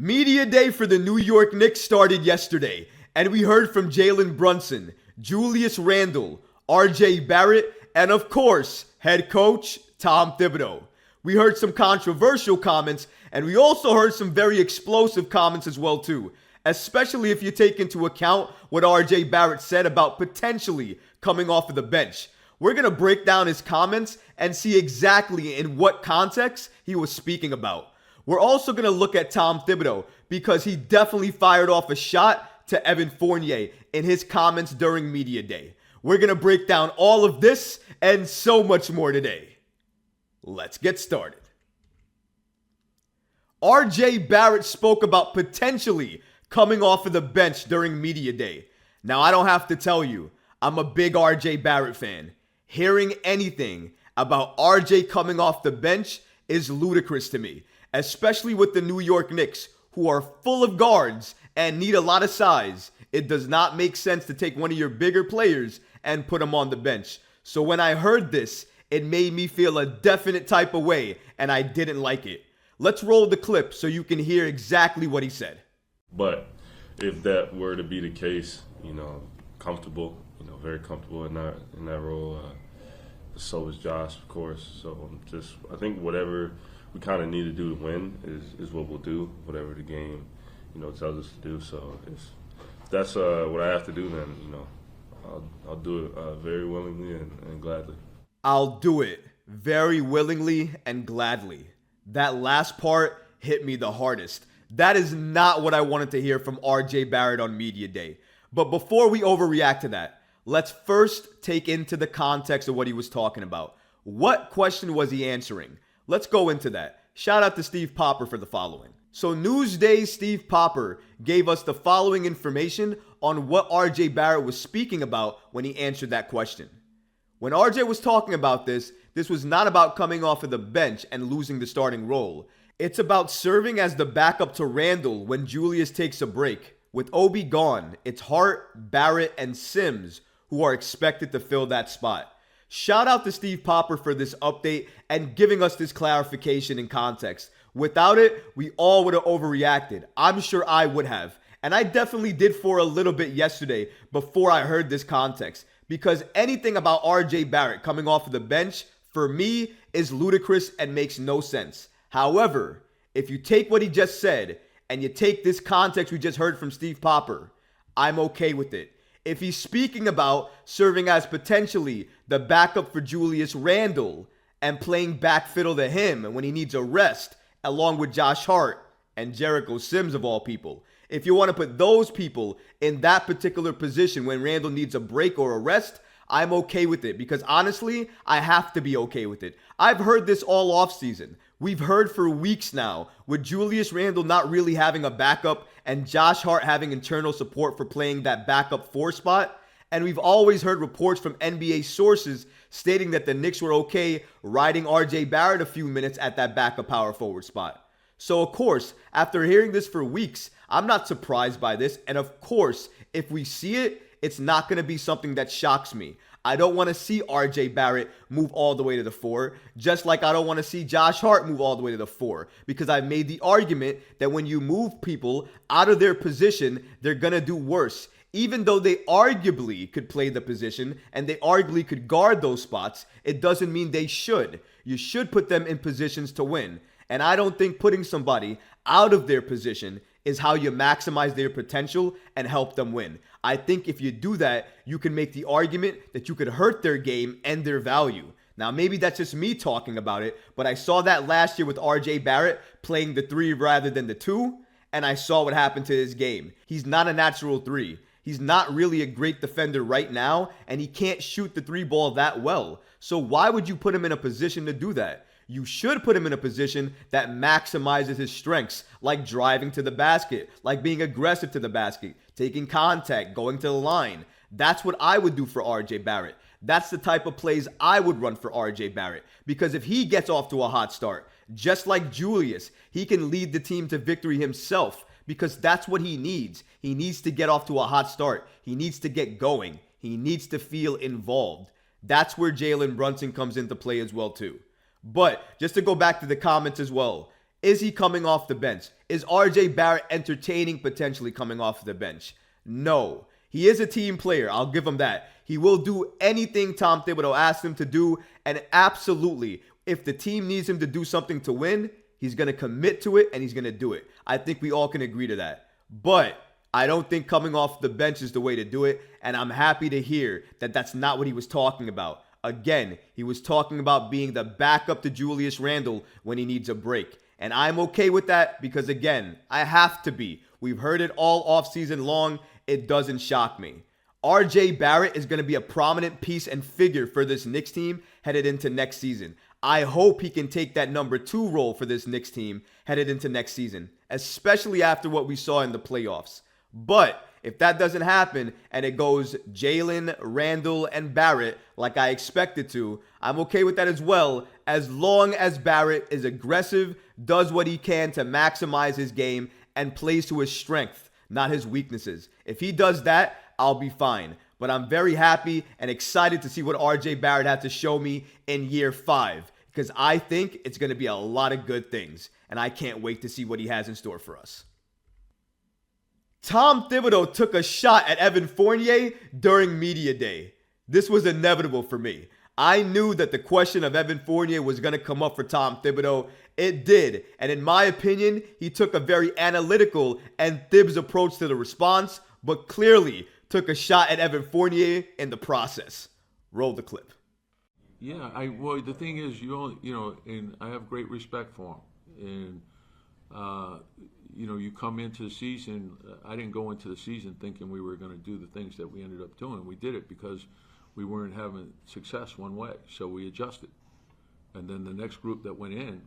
Media day for the New York Knicks started yesterday, and we heard from Jalen Brunson, Julius Randle, RJ Barrett, and of course, head coach Tom Thibodeau. We heard some controversial comments, and we also heard some very explosive comments as well too, especially if you take into account what RJ Barrett said about potentially coming off of the bench. We're going to break down his comments and see exactly in what context he was speaking about. We're also going to look at Tom Thibodeau because he definitely fired off a shot to Evan Fournier in his comments during media day. We're going to break down all of this and so much more today. Let's get started. RJ Barrett spoke about potentially coming off of the bench during media day. Now, I don't have to tell you, I'm a big RJ Barrett fan. Hearing anything about RJ coming off the bench is ludicrous to me, especially with the New York Knicks, who are full of guards and need a lot of size. It does not make sense to take one of your bigger players and put him on the bench. So when I heard this, it made me feel a definite type of way, and I didn't like it. Let's roll the clip so you can hear exactly what he said. But if that were to be the case, comfortable, very comfortable in that role. So is Josh, of course. So I think whatever we kind of need to do to win is what we'll do, whatever the game, tells us to do. So if that's what I have to do, then, I'll do it very willingly and gladly. I'll do it very willingly and gladly. That last part hit me the hardest. That is not what I wanted to hear from RJ Barrett on media day. But before we overreact to that, let's first take into the context of what he was talking about. What question was he answering? Let's go into that. Shout out to Steve Popper for the following. So Newsday's Steve Popper gave us the following information on what RJ Barrett was speaking about when he answered that question. When RJ was talking about this was not about coming off of the bench and losing the starting role. It's about serving as the backup to Randle when Julius takes a break. With Obi gone, it's Hart, Barrett, and Sims who are expected to fill that spot. Shout out to Steve Popper for this update and giving us this clarification and context. Without it, we all would have overreacted. I'm sure I would have. And I definitely did for a little bit yesterday before I heard this context. Because anything about RJ Barrett coming off of the bench, for me, is ludicrous and makes no sense. However, if you take what he just said and you take this context we just heard from Steve Popper, I'm okay with it. If he's speaking about serving as potentially the backup for Julius Randle and playing back fiddle to him when he needs a rest, along with Josh Hart and Jericho Sims of all people. If you want to put those people in that particular position when Randle needs a break or a rest, I'm okay with it because honestly, I have to be okay with it. I've heard this all offseason. We've heard for weeks now with Julius Randle not really having a backup and Josh Hart having internal support for playing that backup 4 spot. And we've always heard reports from NBA sources stating that the Knicks were okay riding RJ Barrett a few minutes at that backup power forward spot. So of course, after hearing this for weeks, I'm not surprised by this. And of course, if we see it, it's not going to be something that shocks me. I don't want to see RJ Barrett move all the way to the 4, just like I don't want to see Josh Hart move all the way to the 4, because I've made the argument that when you move people out of their position, they're going to do worse. Even though they arguably could play the position and they arguably could guard those spots, it doesn't mean they should. You should put them in positions to win. And I don't think putting somebody out of their position is how you maximize their potential and help them win. I think if you do that, you can make the argument that you could hurt their game and their value. Now, maybe that's just me talking about it, but I saw that last year with RJ Barrett playing the 3 rather than the 2, and I saw what happened to his game. He's not a natural 3. He's not really a great defender right now, and he can't shoot the 3 ball that well. So why would you put him in a position to do that? You should put him in a position that maximizes his strengths, like driving to the basket, like being aggressive to the basket, taking contact, going to the line. That's what I would do for RJ Barrett. That's the type of plays I would run for RJ Barrett. Because if he gets off to a hot start, just like Julius, he can lead the team to victory himself. Because that's what he needs. He needs to get off to a hot start. He needs to get going. He needs to feel involved. That's where Jalen Brunson comes into play as well too. But just to go back to the comments as well, Is he coming off the bench? Is RJ Barrett entertaining potentially coming off the bench? No. He is a team player. I'll give him that. He will do anything Tom Thibodeau asks him to do. And absolutely, if the team needs him to do something to win, he's going to commit to it and he's going to do it. I think we all can agree to that. But I don't think coming off the bench is the way to do it. And I'm happy to hear that that's not what he was talking about. Again, he was talking about being the backup to Julius Randle when he needs a break. And I'm okay with that because, again, I have to be. We've heard it all offseason long. It doesn't shock me. RJ Barrett is going to be a prominent piece and figure for this Knicks team headed into next season. I hope he can take that number 2 role for this Knicks team headed into next season, especially after what we saw in the playoffs. But if that doesn't happen and it goes Jalen, Randle, and Barrett like I expected to, I'm okay with that as well, as long as Barrett is aggressive, does what he can to maximize his game, and plays to his strength, not his weaknesses. If he does that, I'll be fine. But I'm very happy and excited to see what RJ Barrett had to show me in year 5, because I think it's going to be a lot of good things, and I can't wait to see what he has in store for us. Tom Thibodeau took a shot at Evan Fournier during media day. This was inevitable for me. I knew that the question of Evan Fournier was going to come up for Tom Thibodeau. It did. And in my opinion, he took a very analytical and Thibs approach to the response, but clearly took a shot at Evan Fournier in the process. Roll the clip. Yeah, well, the thing is, and I have great respect for him. And, you come into the season, I didn't go into the season thinking we were going to do the things that we ended up doing. We did it because we weren't having success one way, so we adjusted. And then the next group that went in,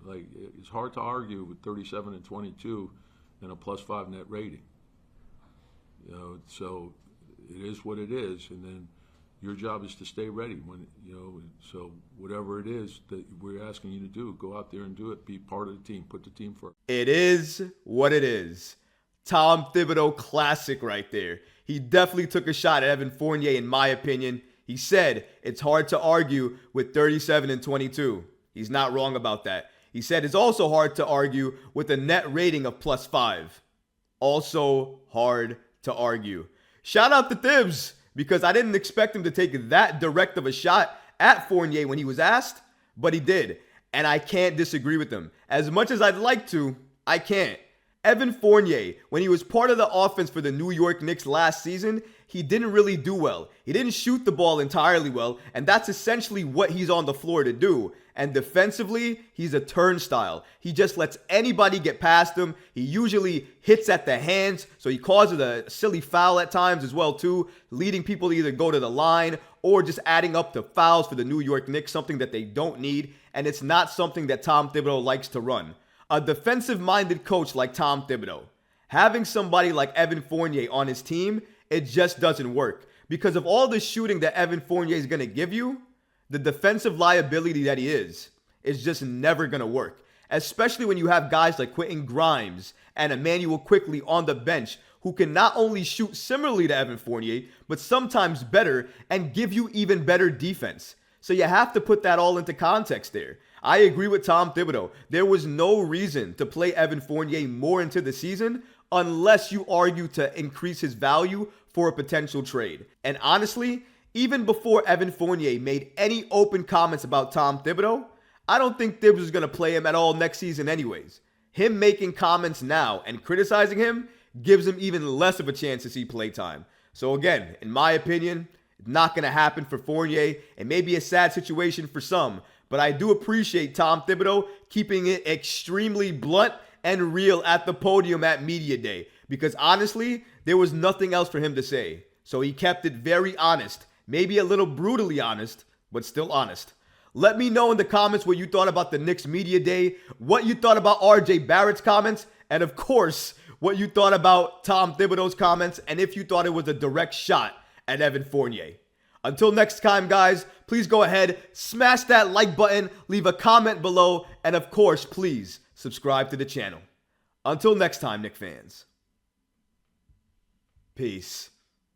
it's hard to argue with 37 and 22 and a +5 net rating. So it is what it is, and then your job is to stay ready when so whatever it is that we're asking you to do, go out there and do it. Be part of the team. Put the team first. It is what it is. Tom Thibodeau classic right there. He definitely took a shot at Evan Fournier in my opinion. He said it's hard to argue with 37 and 22. He's not wrong about that. He said it's also hard to argue with a net rating of +5. Also hard to argue. Shout out to Thibs, because I didn't expect him to take that direct of a shot at Fournier when he was asked, but he did. And I can't disagree with him. As much as I'd like to, I can't. Evan Fournier, when he was part of the offense for the New York Knicks last season, he didn't really do well. He didn't shoot the ball entirely well, and that's essentially what he's on the floor to do. And defensively, he's a turnstile. He just lets anybody get past him. He usually hits at the hands, so he causes a silly foul at times as well too, leading people to either go to the line or just adding up the fouls for the New York Knicks, something that they don't need, and it's not something that Tom Thibodeau likes to run. A defensive-minded coach like Tom Thibodeau, having somebody like Evan Fournier on his team, it just doesn't work. Because of all the shooting that Evan Fournier is going to give you, the defensive liability that he is just never going to work. Especially when you have guys like Quentin Grimes and Emmanuel Quickley on the bench who can not only shoot similarly to Evan Fournier, but sometimes better and give you even better defense. So you have to put that all into context there. I agree with Tom Thibodeau. There was no reason to play Evan Fournier more into the season unless you argue to increase his value for a potential trade. And honestly, even before Evan Fournier made any open comments about Tom Thibodeau, I don't think Thibs is going to play him at all next season anyways. Him making comments now and criticizing him gives him even less of a chance to see playtime. So again, in my opinion, not going to happen for Fournier. It may be a sad situation for some, but I do appreciate Tom Thibodeau keeping it extremely blunt and real at the podium at Media Day, because honestly, there was nothing else for him to say. So he kept it very honest, maybe a little brutally honest, but still honest. Let me know in the comments what you thought about the Knicks Media Day, what you thought about RJ Barrett's comments, and of course, what you thought about Tom Thibodeau's comments, and if you thought it was a direct shot at Evan Fournier. Until next time, guys, please go ahead, smash that like button, leave a comment below, and of course, please subscribe to the channel. Until next time, Knicks fans. Peace.